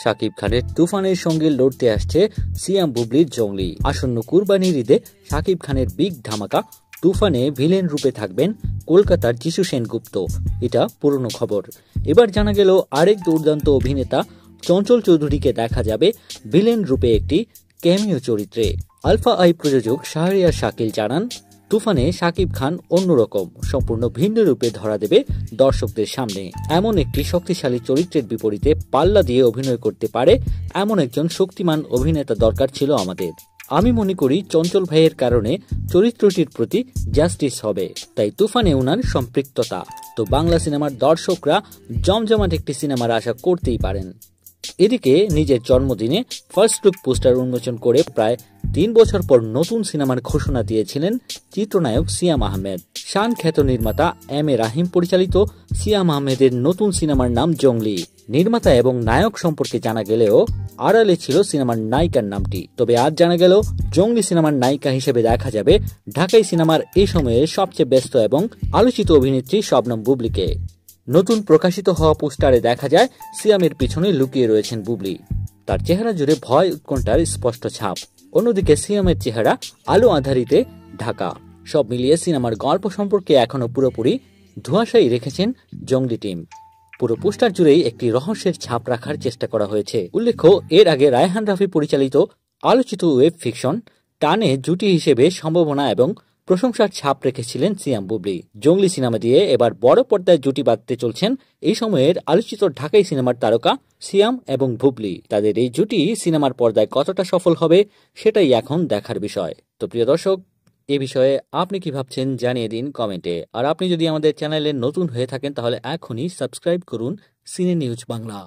শাকিব খানের তুফানের সঙ্গে লড়তে আসছে সিয়াম বুবলির জঙ্গলি। আসন্ন কুরবানির ঈদে শাকিব খানের বিগ ধামাকা তুফানে ভিলেন রূপে থাকবেন কলকাতার যিশু সেনগুপ্ত। এটা পুরনো খবর। এবার জানা গেল আরেক দুর্দান্ত অভিনেতা চঞ্চল চৌধুরীকে দেখা যাবে ভিলেন রূপে একটি ক্যামিও চরিত্রে। আলফা আই প্রযোজক শাহরিয়ার শাকিল জানান, তুফানে শাকিব খান অন্যরকম সম্পূর্ণ ভিন্ন রূপে ধরা দেবে দর্শকদের সামনে। এমন একটি শক্তিশালী চরিত্রের বিপরীতে পাল্লা দিয়ে অভিনয় করতে পারে এমন একজন শক্তিমান অভিনেতা দরকার ছিল আমাদের। আমি মনে করি চঞ্চল ভাইয়ের কারণে চরিত্রটির প্রতি জাস্টিস হবে, তাই তুফানে উনার সম্পৃক্ততা। তো বাংলা সিনেমার দর্শকরা জমজমাট একটি সিনেমার আশা করতেই পারেন। এদিকে নিজের জন্মদিনে ফার্স্ট লুক পোস্টার উন্মোচন করে প্রায় 3 বছর পর নতুন সিনেমার ঘোষণা দিয়েছিলেন চিত্রনায়ক সিয়াম আহমেদ। শান খ্যাত নির্মাতা এম.এ. রাহিম পরিচালিত সিয়াম আহমেদের নতুন সিনেমার নাম জঙ্গলি। নির্মাতা এবং নায়ক সম্পর্কে জানা গেলেও আড়ালে ছিল সিনেমার নায়িকার নামটি। তবে আজ জানা গেল জঙ্গলি সিনেমার নায়িকা হিসেবে দেখা যাবে ঢাকাই সিনেমার এই সময়ে সবচেয়ে ব্যস্ত এবং আলোচিত অভিনেত্রী শবনম বুবলিকে। নতুন প্রকাশিত হওয়া পোস্টারে দেখা যায় সিয়ামের পিছনে লুকিয়ে রয়েছেন বুবলি। তার চেহারা জুড়ে ভয় উৎকণ্ঠার স্পষ্ট ছাপ। অন্যদিকে সিয়ামের চেহারা আলো আধারিতে ঢাকা। সব মিলিয়ে সিনেমার গল্প সম্পর্কে এখনো পুরোপুরি ধোঁয়াশাই রেখেছেন জঙ্গলি টিম। পুরো পোস্টার জুড়েই একটি রহস্যের ছাপ রাখার চেষ্টা করা হয়েছে। উল্লেখ্য, এর আগে রায়হান রাফি পরিচালিত আলোচিত ওয়েব ফিকশন টানে জুটি হিসেবে সম্ভাবনা এবং প্রশংসার ছাপ রেখেছিলেন সিয়াম বুবলি। জঙ্গলি সিনেমা দিয়ে এবার বড় পর্দায় জুটি বাঁধতে চলছেন এই সময়ের আলোচিত ঢাকাই সিনেমার তারকা সিয়াম এবং বুবলি। তাদের এই জুটি সিনেমার পর্দায় কতটা সফল হবে সেটাই এখন দেখার বিষয়। তো প্রিয় দর্শক, এ বিষয়ে আপনি কি ভাবছেন জানিয়ে দিন কমেন্টে। আর আপনি যদি আমাদের চ্যানেলে নতুন হয়ে থাকেন তাহলে এখনই সাবস্ক্রাইব করুন সিনে নিউজ বাংলা।